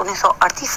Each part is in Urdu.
1938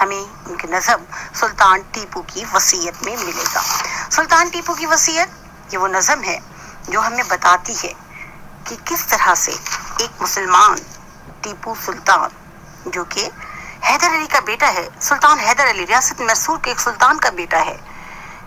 ہمیں ان کے نظم سلطان ٹیپو کی وصیت میں ملے گا۔ سلطان ٹیپو کی وصیت یہ وہ نظم ہے جو ہمیں بتاتی ہے کہ کس طرح سے ایک مسلمان ٹیپو سلطان جو کہ حیدر علی کا بیٹا ہے، سلطان حیدر علی ریاست میسور کے ایک سلطان کا بیٹا ہے،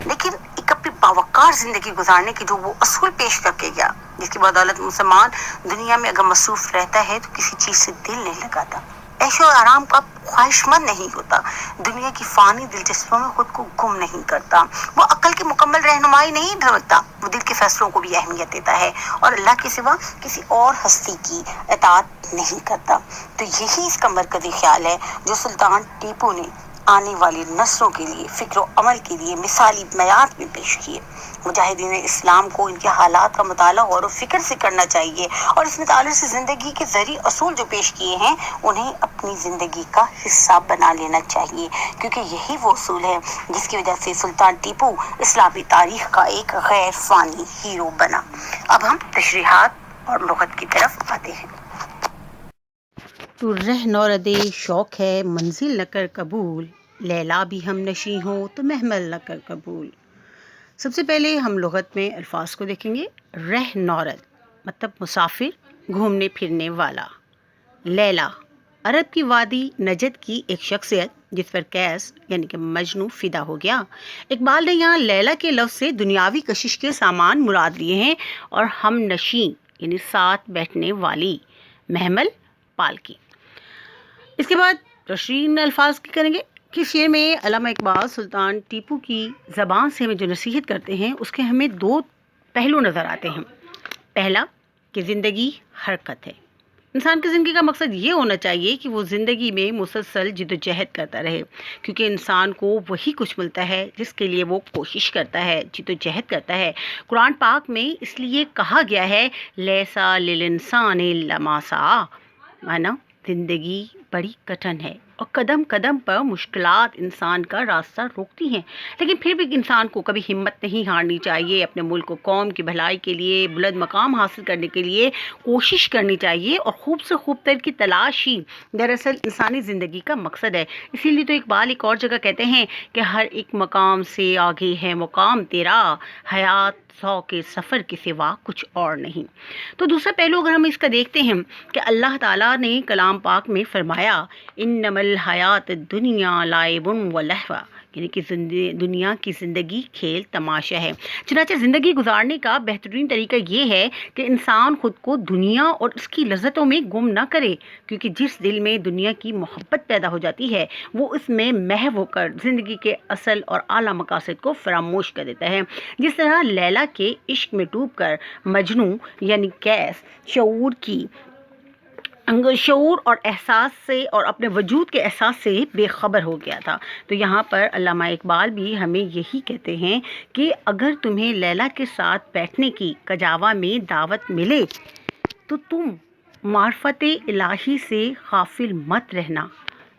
لیکن ایک اپنی باوقار زندگی گزارنے کے جو وہ اصول پیش کر کے گیا، جس کی بدولت مسلمان دنیا میں اگر مصروف رہتا ہے تو کسی چیز سے دل نہیں لگاتا، عیش و آرام کا خواہش مند نہیں ہوتا، دنیا کی فانی دلچسپیوں میں خود کو گم نہیں کرتا، وہ عقل کی مکمل رہنمائی نہیں ڈھونڈتا، وہ دل کے فیصلوں کو بھی اہمیت دیتا ہے اور اللہ کے سوا کسی اور ہستی کی اطاعت نہیں کرتا۔ تو یہی اس کا مرکزی خیال ہے جو سلطان ٹیپو نے آنے والی نسلوں کے لیے فکر و عمل کے لیے مثالی معیار میں پیش کیے۔ مجاہدین اسلام کو ان کے حالات کا مطالعہ غور و فکر سے کرنا چاہیے اور اس مطالعے سے زندگی کے ذریعے اصول جو پیش کیے ہیں انہیں اپنی زندگی کا حصہ بنا لینا چاہیے، کیونکہ یہی وہ اصول ہے جس کی وجہ سے سلطان ٹیپو اسلامی تاریخ کا ایک غیر فانی ہیرو بنا۔ اب ہم تشریحات اور لغت کی طرف آتے ہیں۔ تو رہ نوردے شوق ہے منزل نہ کر قبول، لیلا بھی ہم نشیں ہو تو محمل نہ کر قبول۔ سب سے پہلے ہم لغت میں الفاظ کو دیکھیں گے۔ رہ نورد مطلب مسافر، گھومنے پھرنے والا۔ لیلا عرب کی وادی نجد کی ایک شخصیت جس پر قیس یعنی کہ مجنوں فدا ہو گیا۔ اقبال نے یہاں لیلا کے لفظ سے دنیاوی کشش کے سامان مراد لیے ہیں اور ہم نشیں یعنی ساتھ بیٹھنے والی، محمل پالکی۔ اس کے بعد تشریح الفاظ کی کریں گے کہ شعر میں علامہ اقبال سلطان ٹیپو کی زبان سے ہمیں جو نصیحت کرتے ہیں اس کے ہمیں دو پہلو نظر آتے ہیں۔ پہلا کہ زندگی حرکت ہے، انسان کی زندگی کا مقصد یہ ہونا چاہیے کہ وہ زندگی میں مسلسل جد و جہد کرتا رہے، کیونکہ انسان کو وہی کچھ ملتا ہے جس کے لیے وہ کوشش کرتا ہے، جد و جہد کرتا ہے۔ قرآن پاک میں اس لیے کہا گیا ہے لیسا للانسان الا ما سعی، مانا زندگی بڑی کٹھن ہے اور قدم قدم پر مشکلات انسان کا راستہ روکتی ہیں، لیکن پھر بھی انسان کو کبھی ہمت نہیں ہارنی چاہیے، اپنے ملک و قوم کی بھلائی کے لیے، بلند مقام حاصل کرنے کے لیے کوشش کرنی چاہیے، اور خوب سے خوب تر کی تلاش ہی دراصل انسانی زندگی کا مقصد ہے۔ اسی لیے تو اقبال ایک اور جگہ کہتے ہیں کہ ہر ایک مقام سے آگے ہے مقام تیرا، حیات سو کے سفر کے سوا کچھ اور نہیں۔ تو دوسرا پہلو اگر ہم اس کا دیکھتے ہیں کہ اللہ تعالیٰ نے کلام پاک میں فرمایا انما الحیات الدنیا لعب و لہو، یعنی کہ دنیا کی زندگی کھیل تماشا ہے۔ چنانچہ زندگی گزارنے کا بہترین طریقہ یہ ہے کہ انسان خود کو دنیا اور اس کی لذتوں میں گم نہ کرے، کیونکہ جس دل میں دنیا کی محبت پیدا ہو جاتی ہے وہ اس میں محو ہو کر زندگی کے اصل اور اعلیٰ مقاصد کو فراموش کر دیتا ہے۔ جس طرح لیلا کے عشق میں ڈوب کر مجنوں یعنی قیس شعور اور احساس سے اور اپنے وجود کے احساس سے بے خبر ہو گیا تھا۔ تو یہاں پر علامہ اقبال بھی ہمیں یہی کہتے ہیں کہ اگر تمہیں لیلا کے ساتھ بیٹھنے کی کجاوا میں دعوت ملے تو تم معرفت الہی سے غافل مت رہنا،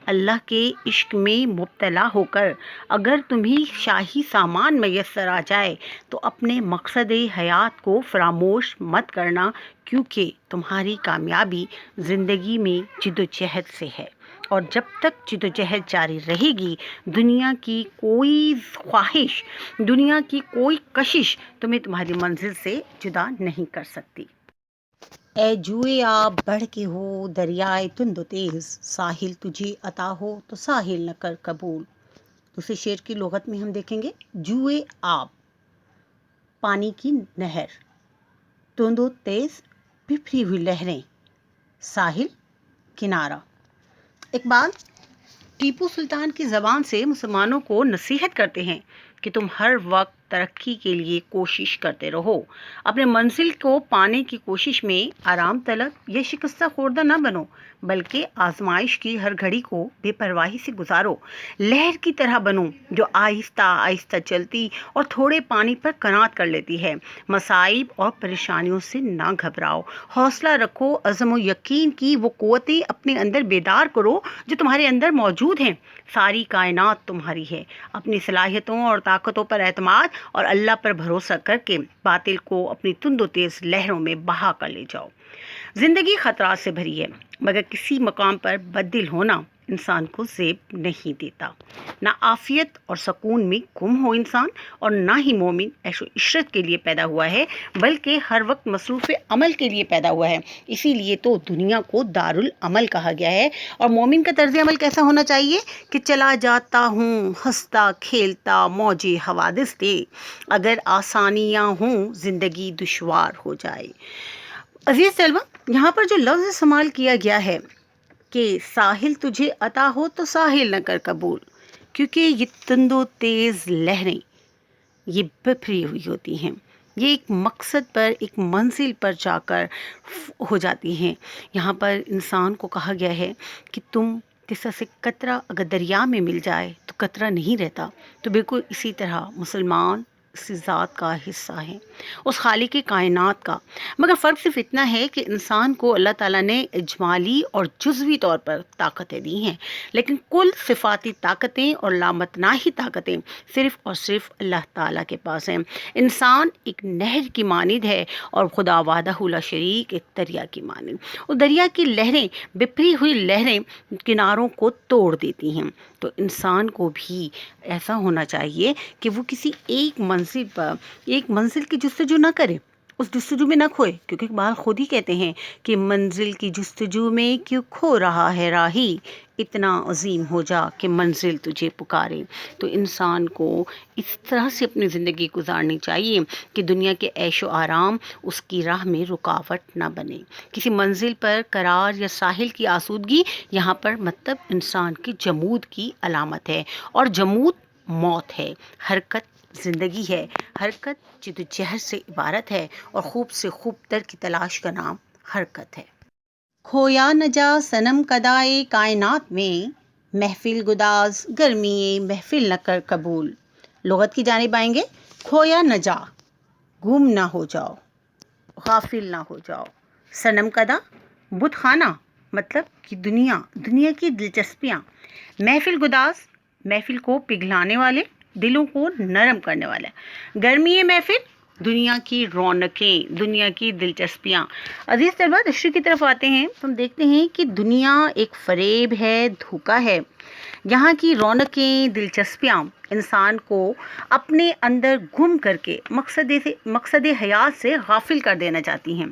اللہ کے عشق میں مبتلا ہو کر اگر تمہیں شاہی سامان میسر آ جائے تو اپنے مقصد حیات کو فراموش مت کرنا، کیونکہ تمہاری کامیابی زندگی میں جد و جہد سے ہے، اور جب تک جد و جہد جاری رہے گی دنیا کی کوئی خواہش، دنیا کی کوئی کشش تمہیں تمہاری منزل سے جدا نہیں کر سکتی۔ اے جوئے آب بڑھ کے ہو دریائے تند و تیز، ساحل تجھے عطا ہو تو ساحل نہ کر قبول۔ دوسرے شعر کی لغت میں ہم دیکھیں گے جوئے آب پانی کی نہر، تند و تیز بکھری ہوئی لہریں، ساحل کنارہ۔ اقبال ٹیپو سلطان کی زبان سے مسلمانوں کو نصیحت کرتے ہیں کہ تم ہر وقت ترقی کے لیے کوشش کرتے رہو، اپنے منزل کو پانے کی کوشش میں آرام طلب یا شکستہ خوردہ نہ بنو، بلکہ آزمائش کی ہر گھڑی کو بے پرواہی سے گزارو، لہر کی طرح بنو جو آہستہ آہستہ چلتی اور تھوڑے پانی پر قناعت کر لیتی ہے۔ مصائب اور پریشانیوں سے نہ گھبراؤ، حوصلہ رکھو، عزم و یقین کی وہ قوتیں اپنے اندر بیدار کرو جو تمہارے اندر موجود ہیں۔ ساری کائنات تمہاری ہے، اپنی صلاحیتوں اور طاقتوں پر اعتماد اور اللہ پر بھروسہ کر کے باطل کو اپنی تند و تیز لہروں میں بہا کر لے جاؤ۔ زندگی خطرات سے بھری ہے، مگر کسی مقام پر بد دل ہونا انسان کو زیب نہیں دیتا۔ نہ عافیت اور سکون میں گم ہو انسان، اور نہ ہی مومن عیش و عشرت کے لیے پیدا ہوا ہے، بلکہ ہر وقت مصروف عمل کے لیے پیدا ہوا ہے۔ اسی لیے تو دنیا کو دارالعمل کہا گیا ہے۔ اور مومن کا طرز عمل کیسا ہونا چاہیے کہ چلا جاتا ہوں ہنستا کھیلتا موجے حوادث دے، اگر آسانیاں ہوں زندگی دشوار ہو جائے۔ عزیز طلبہ، یہاں پر جو لفظ استعمال کیا گیا ہے کہ ساحل تجھے عطا ہو تو ساحل نہ کر قبول، کیونکہ یہ تند و تیز لہریں یہ بپھری ہوئی ہوتی ہیں، یہ ایک مقصد پر ایک منزل پر جا کر ہو جاتی ہیں۔ یہاں پر انسان کو کہا گیا ہے کہ تم جس طرح سے قطرہ اگر دریا میں مل جائے تو قطرہ نہیں رہتا، تو بالکل اسی طرح مسلمان اسی ذات کا حصہ ہیں، اس خالق کائنات کا۔ مگر فرق صرف اتنا ہے کہ انسان کو اللہ تعالیٰ نے اجمالی اور جزوی طور پر طاقتیں دی ہیں، لیکن کل صفاتی طاقتیں اور لامتناہی طاقتیں صرف اور صرف اللہ تعالیٰ کے پاس ہیں۔ انسان ایک نہر کی مانند ہے اور خدا وحدہ لا شریک ایک دریا کی مانند۔ اور دریا کی لہریں، بپھری ہوئی لہریں کناروں کو توڑ دیتی ہیں، تو انسان کو بھی ایسا ہونا چاہیے کہ وہ کسی ایک منزل کی جستجو نہ کرے، اس جستجو میں نہ کھوئے، کیونکہ اقبال خود ہی کہتے ہیں کہ منزل کی جستجو میں کیوں کھو رہا ہے راہی، اتنا عظیم ہو جا کہ منزل تجھے پکارے۔ تو انسان کو اس طرح سے اپنی زندگی گزارنی چاہیے کہ دنیا کے عیش و آرام اس کی راہ میں رکاوٹ نہ بنے۔ کسی منزل پر قرار یا ساحل کی آسودگی یہاں پر مطلب انسان کی جمود کی علامت ہے، اور جمود موت ہے، حرکت زندگی ہے، حرکت جد و جہد سے عبارت ہے، اور خوب سے خوب تر کی تلاش کا نام حرکت ہے۔ کھویا نہ جا صنم کدائے کائنات میں، محفل گداز گرمی محفل نہ کر قبول۔ لغت کی جانب آئیں گے۔ کھویا نہ جا، گم نہ ہو جاؤ، غافل نہ ہو جاؤ۔ صنم کدا، بت خانہ، مطلب کہ دنیا کی دلچسپیاں۔ محفل گداز، محفل کو پگھلانے والے، دلوں کو نرم کرنے والا۔ گرمی محفل، دنیا کی رونقیں، دنیا کی دلچسپیاں۔ عزیز طلبہ، تشریح کی طرف آتے ہیں تو ہم دیکھتے ہیں کہ دنیا ایک فریب ہے، دھوکہ ہے۔ یہاں کی رونقیں، دلچسپیاں انسان کو اپنے اندر گم کر کے مقصد حیات سے غافل کر دینا چاہتی ہیں۔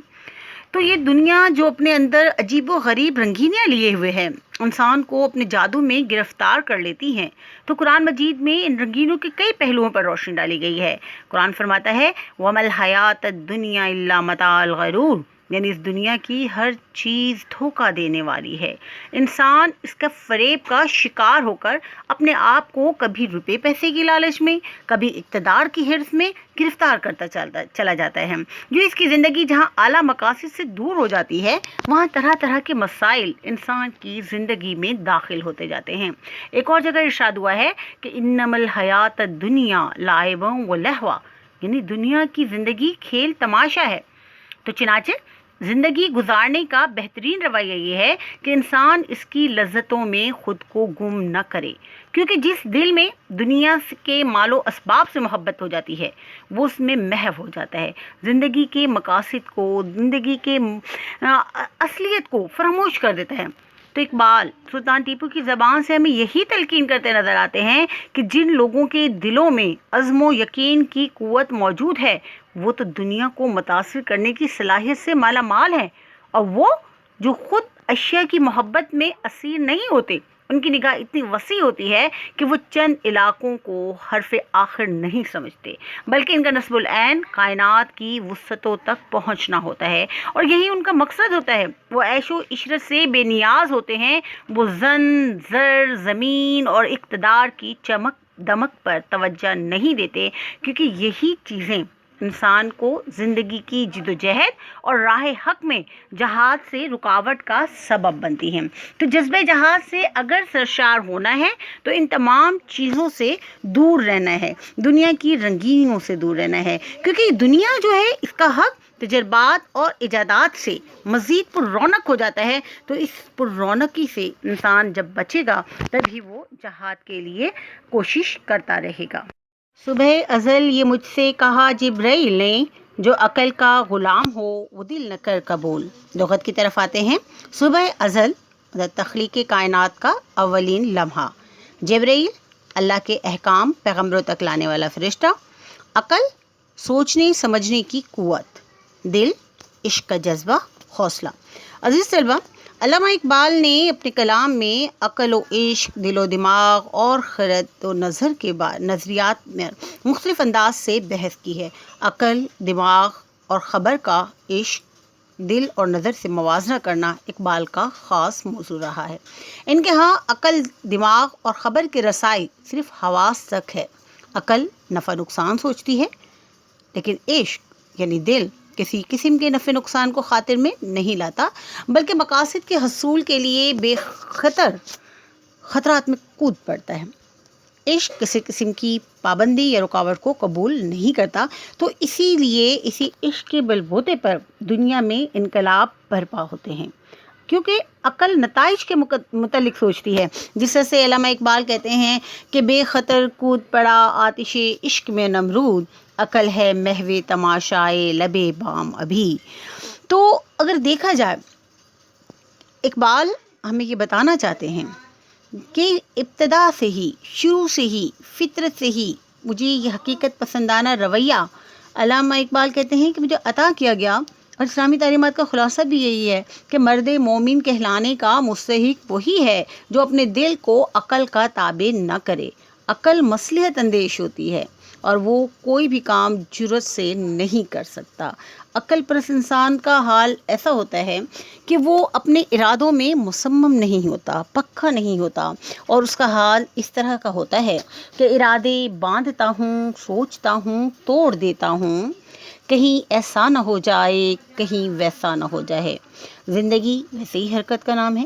تو یہ دنیا جو اپنے اندر عجیب و غریب رنگینیاں لیے ہوئے ہے، انسان کو اپنے جادو میں گرفتار کر لیتی ہیں۔ تو قرآن مجید میں ان رنگینوں کے کئی پہلوؤں پر روشنی ڈالی گئی ہے۔ قرآن فرماتا ہے وَمَا الْحَيَاةُ الدُّنْيَا إِلَّا مَتَاعُ الْغُرُورِ، یعنی اس دنیا کی ہر چیز دھوکہ دینے والی ہے۔ انسان اس کا فریب کا شکار ہو کر اپنے آپ کو کبھی روپے پیسے کی لالچ میں، کبھی اقتدار کی حرص میں گرفتار کرتا چلا جاتا ہے، جو اس کی زندگی جہاں اعلیٰ مقاصد سے دور ہو جاتی ہے، وہاں طرح طرح کے مسائل انسان کی زندگی میں داخل ہوتے جاتے ہیں۔ ایک اور جگہ ارشاد ہوا ہے کہ انما الحیات الدنیا لعب و لہو، یعنی دنیا کی زندگی کھیل تماشا ہے۔ تو چنانچہ زندگی گزارنے کا بہترین رویہ یہ ہے کہ انسان اس کی لذتوں میں خود کو گم نہ کرے، کیونکہ جس دل میں دنیا کے مال و اسباب سے محبت ہو جاتی ہے وہ اس میں محو ہو جاتا ہے، زندگی کے مقاصد کو، زندگی کے اصلیت کو فراموش کر دیتا ہے۔ تو اقبال سلطان ٹیپو کی زبان سے ہمیں یہی تلقین کرتے نظر آتے ہیں کہ جن لوگوں کے دلوں میں عزم و یقین کی قوت موجود ہے وہ تو دنیا کو متاثر کرنے کی صلاحیت سے مالا مال ہیں، اور وہ جو خود اشیاء کی محبت میں اسیر نہیں ہوتے، ان کی نگاہ اتنی وسیع ہوتی ہے کہ وہ چند علاقوں کو حرف آخر نہیں سمجھتے، بلکہ ان کا نصب العین کائنات کی وسعتوں تک پہنچنا ہوتا ہے، اور یہی ان کا مقصد ہوتا ہے۔ وہ عیش و عشرت سے بے نیاز ہوتے ہیں، وہ زن، زر، زمین اور اقتدار کی چمک دمک پر توجہ نہیں دیتے، کیونکہ یہی چیزیں انسان کو زندگی کی جد و جہد اور راہ حق میں جہاد سے رکاوٹ کا سبب بنتی ہیں۔ تو جذبہ جہاد سے اگر سرشار ہونا ہے تو ان تمام چیزوں سے دور رہنا ہے، دنیا کی رنگینیوں سے دور رہنا ہے، کیونکہ دنیا جو ہے اس کا حق تجربات اور ایجادات سے مزید پر رونق ہو جاتا ہے، تو اس پر رونقی سے انسان جب بچے گا تبھی وہ جہاد کے لیے کوشش کرتا رہے گا۔ صبح ازل یہ مجھ سے کہا جبرائیل نے، جو عقل کا غلام ہو وہ دل نہ کر قبول۔ لغت کی طرف آتے ہیں۔ صبح ازل مطلب تخلیق کائنات کا اولین لمحہ، جبرائیل اللہ کے احکام پیغمبروں تک لانے والا فرشتہ، عقل سوچنے سمجھنے کی قوت، دل عشق کا جذبہ، حوصلہ۔ عزیز طلبہ، علامہ اقبال نے اپنے کلام میں عقل و عشق، دل و دماغ اور خرد و نظر کے نظریات میں مختلف انداز سے بحث کی ہے۔ عقل، دماغ اور خبر کا عشق، دل اور نظر سے موازنہ کرنا اقبال کا خاص موضوع رہا ہے۔ ان کے ہاں عقل، دماغ اور خبر کی رسائی صرف حواس تک ہے۔ عقل نفع نقصان سوچتی ہے، لیکن عشق یعنی دل کسی قسم کے نفع نقصان کو خاطر میں نہیں لاتا، بلکہ مقاصد کے حصول کے لیے بے خطر خطرات میں کود پڑتا ہے۔ عشق کسی قسم کی پابندی یا رکاوٹ کو قبول نہیں کرتا، تو اسی لیے اسی عشق کے بلبوتے پر دنیا میں انقلاب برپا ہوتے ہیں، کیونکہ عقل نتائج کے متعلق سوچتی ہے۔ جس طرح سے علامہ اقبال کہتے ہیں کہ بے خطر کود پڑا آتش عشق میں نمرود، عقل ہے محو تماشائے لبے بام ابھی۔ تو اگر دیکھا جائے، اقبال ہمیں یہ بتانا چاہتے ہیں کہ ابتدا سے ہی، شروع سے ہی، فطرت سے ہی مجھے یہ حقیقت پسندانہ رویہ، علامہ اقبال کہتے ہیں کہ مجھے عطا کیا گیا، اور اسلامی تعلیمات کا خلاصہ بھی یہی ہے کہ مرد مومن کہلانے کا مستحق وہی ہے جو اپنے دل کو عقل کا تابع نہ کرے۔ عقل مصلحت اندیش ہوتی ہے اور وہ کوئی بھی کام جرأت سے نہیں کر سکتا۔ عقل پرست انسان کا حال ایسا ہوتا ہے کہ وہ اپنے ارادوں میں مصمم نہیں ہوتا، پکا نہیں ہوتا، اور اس کا حال اس طرح کا ہوتا ہے کہ ارادے باندھتا ہوں، سوچتا ہوں، توڑ دیتا ہوں، کہیں ایسا نہ ہو جائے، کہیں ویسا نہ ہو جائے۔ زندگی ویسے ہی حرکت کا نام ہے۔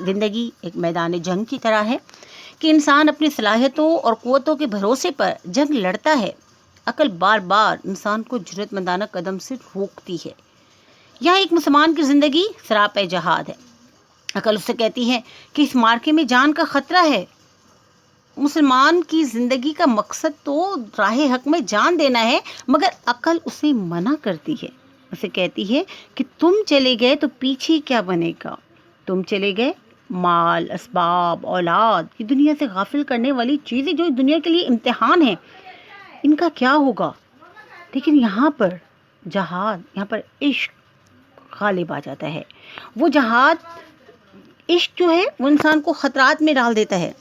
زندگی ایک میدان جنگ کی طرح ہے کہ انسان اپنی صلاحیتوں اور قوتوں کے بھروسے پر جنگ لڑتا ہے۔ عقل بار بار انسان کو جرأت مندانہ قدم سے روکتی ہے۔ یہاں ایک مسلمان کی زندگی سراپے جہاد ہے۔ عقل اسے کہتی ہے کہ اس مارکے میں جان کا خطرہ ہے۔ مسلمان کی زندگی کا مقصد تو راہ حق میں جان دینا ہے، مگر عقل اسے منع کرتی ہے، اسے کہتی ہے کہ تم چلے گئے تو پیچھے کیا بنے گا، تم چلے گئے مال، اسباب، اولاد، یہ دنیا سے غافل کرنے والی چیزیں جو دنیا کے لیے امتحان ہیں، ان کا کیا ہوگا؟ لیکن یہاں پر جہاد، یہاں پر عشق غالب آ جاتا ہے۔ وہ جہاد، عشق جو ہے وہ انسان کو خطرات میں ڈال دیتا ہے،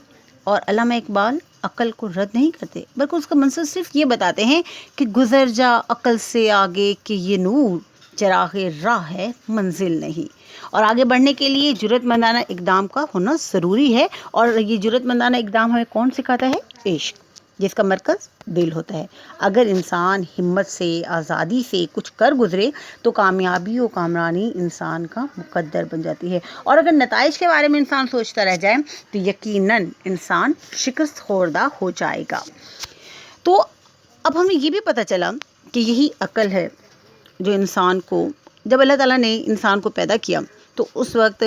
اور علامہ اقبال عقل کو رد نہیں کرتے، بلکہ اس کا منصب صرف یہ بتاتے ہیں کہ گزر جا عقل سے آگے کہ یہ نور چراغ راہ ہے منزل نہیں۔ اور آگے بڑھنے کے لیے جرأت مندانہ اقدام کا ہونا ضروری ہے، اور یہ جرأت مندانہ اقدام ہمیں کون سکھاتا ہے؟ عشق، جس کا مرکز دل ہوتا ہے۔ اگر انسان ہمت سے، آزادی سے کچھ کر گزرے تو کامیابی و کامرانی انسان کا مقدر بن جاتی ہے، اور اگر نتائج کے بارے میں انسان سوچتا رہ جائے تو یقیناً انسان شکست خوردہ ہو جائے گا۔ تو اب ہمیں یہ بھی پتہ چلا کہ یہی عقل ہے جو انسان کو، جب اللہ تعالیٰ نے انسان کو پیدا کیا تو اس وقت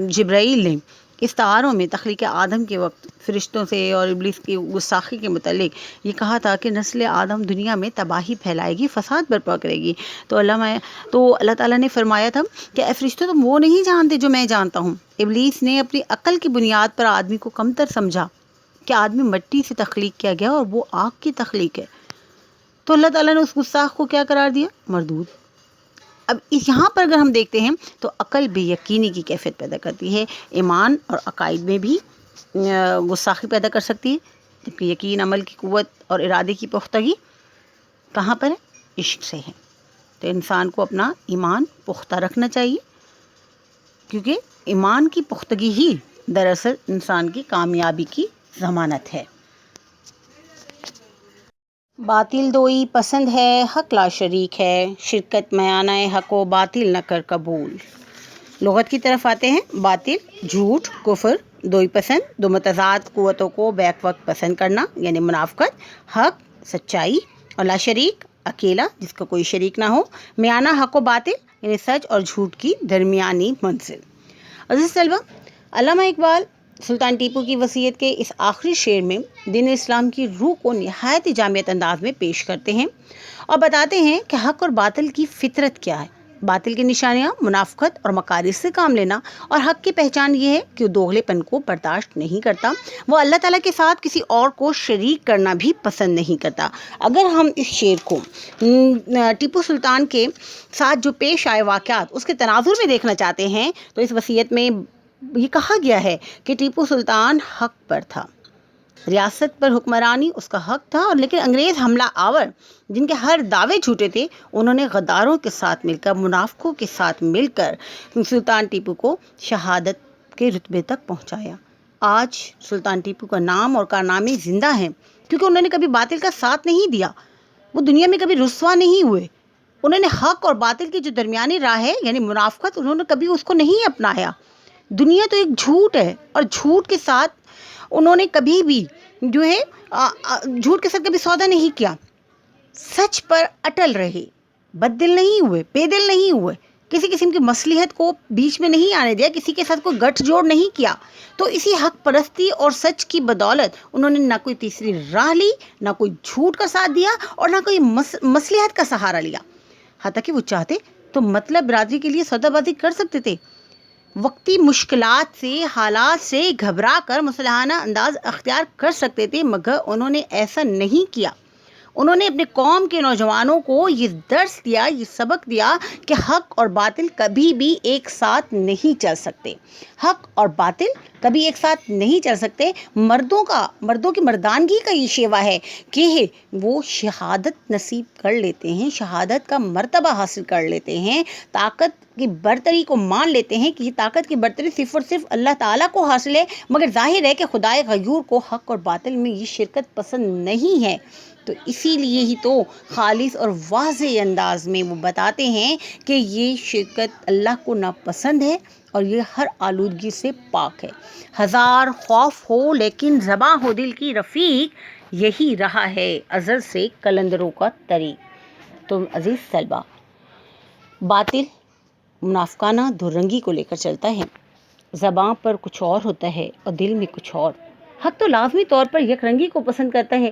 جبرائیل نے اس تعارف میں تخلیق آدم کے وقت فرشتوں سے اور ابلیس کی گستاخی کے متعلق یہ کہا تھا کہ نسل آدم دنیا میں تباہی پھیلائے گی، فساد برپا کرے گی۔ تو اللہ تعالیٰ نے فرمایا تھا کہ اے فرشتوں، تم وہ نہیں جانتے جو میں جانتا ہوں۔ ابلیس نے اپنی عقل کی بنیاد پر آدمی کو کمتر سمجھا کہ آدمی مٹی سے تخلیق کیا گیا اور وہ آگ کی تخلیق ہے، تو اللہ تعالیٰ نے اس گستاخ کو کیا قرار دیا؟ مردود۔ اب یہاں پر اگر ہم دیکھتے ہیں تو عقل بے یقینی کی کیفیت پیدا کرتی ہے، ایمان اور عقائد میں بھی گستاخی پیدا کر سکتی ہے، جبکہ یقین، عمل کی قوت اور ارادے کی پختگی کہاں پر ہے؟ عشق سے ہے۔ تو انسان کو اپنا ایمان پختہ رکھنا چاہیے، کیونکہ ایمان کی پختگی ہی دراصل انسان کی کامیابی کی ضمانت ہے۔ باطل دوئی پسند ہے، حق لا شریک ہے، شرکت میانہ حق و باطل نہ کر قبول۔ لغت کی طرف آتے ہیں۔ باطل جھوٹ، کفر، دوئی پسند دو متضاد قوتوں کو بیک وقت پسند کرنا یعنی منافقت، حق سچائی، اور لا شریک اکیلا جس کا کوئی شریک نہ ہو، میانہ حق و باطل یعنی سچ اور جھوٹ کی درمیانی منزل۔ عزیز طلبہ، علامہ اقبال سلطان ٹیپو کی وصیت کے اس آخری شعر میں دین اسلام کی روح کو نہایت جامع انداز میں پیش کرتے ہیں اور بتاتے ہیں کہ حق اور باطل کی فطرت کیا ہے، باطل کی نشانیاں منافقت اور مکاری سے کام لینا، اور حق کی پہچان یہ ہے کہ وہ دوغلے پن کو برداشت نہیں کرتا، وہ اللہ تعالیٰ کے ساتھ کسی اور کو شریک کرنا بھی پسند نہیں کرتا۔ اگر ہم اس شعر کو ٹیپو سلطان کے ساتھ جو پیش آئے واقعات اس کے تناظر میں دیکھنا چاہتے ہیں تو اس وصیت میں یہ کہا گیا ہے کہ ٹیپو سلطان حق پر تھا، ریاست پر حکمرانی اس کا حق تھا، اور لیکن انگریز حملہ آور جن کے ہر دعوے جھوٹے تھے، انہوں نے غداروں کے ساتھ مل کر، منافقوں کے ساتھ مل کر سلطان ٹیپو کو شہادت کے رتبے تک پہنچایا۔ آج سلطان ٹیپو کا نام اور کارنامے زندہ ہیں کیونکہ انہوں نے کبھی باطل کا ساتھ نہیں دیا، وہ دنیا میں کبھی رسوا نہیں ہوئے، انہوں نے حق اور باطل کی جو درمیانی راہ ہے یعنی منافقت، انہوں نے کبھی اس کو نہیں اپنایا۔ دنیا تو ایک جھوٹ ہے، اور جھوٹ کے ساتھ انہوں نے کبھی بھی جو ہے جھوٹ کے ساتھ کبھی سودا نہیں کیا، سچ پر اٹل رہے، بد دل نہیں ہوئے، بے دل نہیں ہوئے، کسی قسم کی مصلحت کو بیچ میں نہیں آنے دیا، کسی کے ساتھ کوئی گٹھ جوڑ نہیں کیا۔ تو اسی حق پرستی اور سچ کی بدولت انہوں نے نہ کوئی تیسری راہ لی، نہ کوئی جھوٹ کا ساتھ دیا، اور نہ کوئی مصلحت کا سہارا لیا۔ حتیٰ کہ وہ چاہتے تو مطلب برادری کے لیے سودا بازی کر سکتے تھے، وقتی مشکلات سے، حالات سے گھبرا کر مصلحانہ انداز اختیار کر سکتے تھے، مگر انہوں نے ایسا نہیں کیا۔ انہوں نے اپنے قوم کے نوجوانوں کو یہ درس دیا، یہ سبق دیا کہ حق اور باطل کبھی بھی ایک ساتھ نہیں چل سکتے، حق اور باطل کبھی ایک ساتھ نہیں چل سکتے۔ مردوں کی مردانگی کا یہ شیوا ہے کہ وہ شہادت نصیب کر لیتے ہیں، شہادت کا مرتبہ حاصل کر لیتے ہیں، طاقت کی برتری کو مان لیتے ہیں کہ یہ طاقت کی برتری صرف اور صرف اللہ تعالیٰ کو حاصل ہے، مگر ظاہر ہے کہ خدائے غیور کو حق اور باطل میں یہ شرکت پسند نہیں ہے۔ تو اسی لیے ہی تو خالص اور واضح انداز میں وہ بتاتے ہیں کہ یہ شرکت اللہ کو ناپسند ہے اور یہ ہر آلودگی سے پاک ہے۔ ہزار خوف ہو لیکن زباں ہو دل کی رفیق، یہی رہا ہے ازل سے قلندروں کا طریق۔ تو عزیز طلبہ، باطل منافقانہ دو رنگی کو لے کر چلتا ہے، زباں پر کچھ اور ہوتا ہے اور دل میں کچھ اور۔ حق تو لازمی طور پر یک رنگی کو پسند کرتا ہے،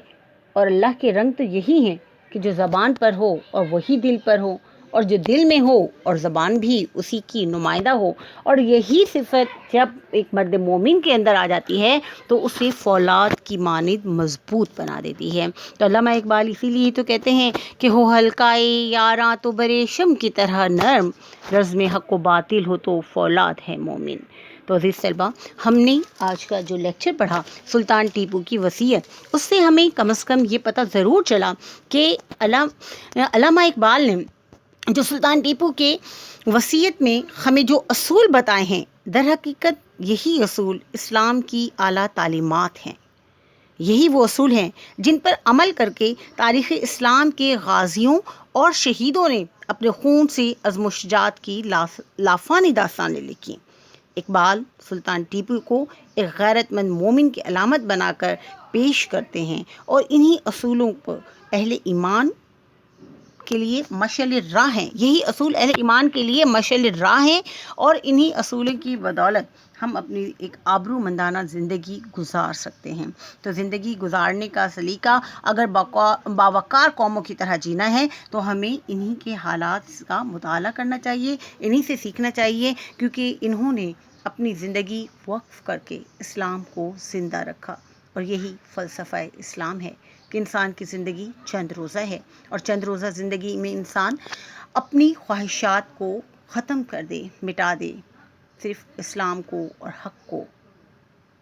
اور اللہ کے رنگ تو یہی ہیں کہ جو زبان پر ہو اور وہی دل پر ہو، اور جو دل میں ہو اور زبان بھی اسی کی نمائندہ ہو، اور یہی صفت جب ایک مرد مومن کے اندر آ جاتی ہے تو اسے فولاد کی مانند مضبوط بنا دیتی ہے۔ تو علامہ اقبال اسی لیے تو کہتے ہیں کہ ہو حلقائے یاراں تو بریشم کی طرح نرم، رزم حق و باطل ہو تو فولاد ہے مومن۔ تو عزیز طلبہ، ہم نے آج کا جو لیکچر پڑھا سلطان ٹیپو کی وصیت، اس سے ہمیں کم از کم یہ پتہ ضرور چلا کہ علامہ اقبال نے جو سلطان ٹیپو کے وصیت میں ہمیں جو اصول بتائے ہیں، در حقیقت یہی اصول اسلام کی اعلیٰ تعلیمات ہیں، یہی وہ اصول ہیں جن پر عمل کر کے تاریخ اسلام کے غازیوں اور شہیدوں نے اپنے خون سے عزم و شجاعت کی لافانی داستانیں لکھی۔ اقبال سلطان ٹیپو کو ایک غیرت مند مومن کی علامت بنا کر پیش کرتے ہیں، اور انہی اصولوں پر اہل ایمان کے لیے مشعل راہ ہیں، یہی اصول اہل ایمان کے لیے مشعل راہ ہیں، اور انہی اصولوں کی بدولت ہم اپنی ایک آبرو مندانہ زندگی گزار سکتے ہیں۔ تو زندگی گزارنے کا سلیقہ اگر باوقار قوموں کی طرح جینا ہے تو ہمیں انہی کے حالات کا مطالعہ کرنا چاہیے، انہی سے سیکھنا چاہیے، کیونکہ انہوں نے اپنی زندگی وقف کر کے اسلام کو زندہ رکھا، اور یہی فلسفہ اسلام ہے کہ انسان کی زندگی چند روزہ ہے، اور چند روزہ زندگی میں انسان اپنی خواہشات کو ختم کر دے، مٹا دے، صرف اسلام کو اور حق کو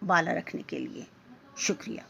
بالا رکھنے کے لیے۔ شکریہ۔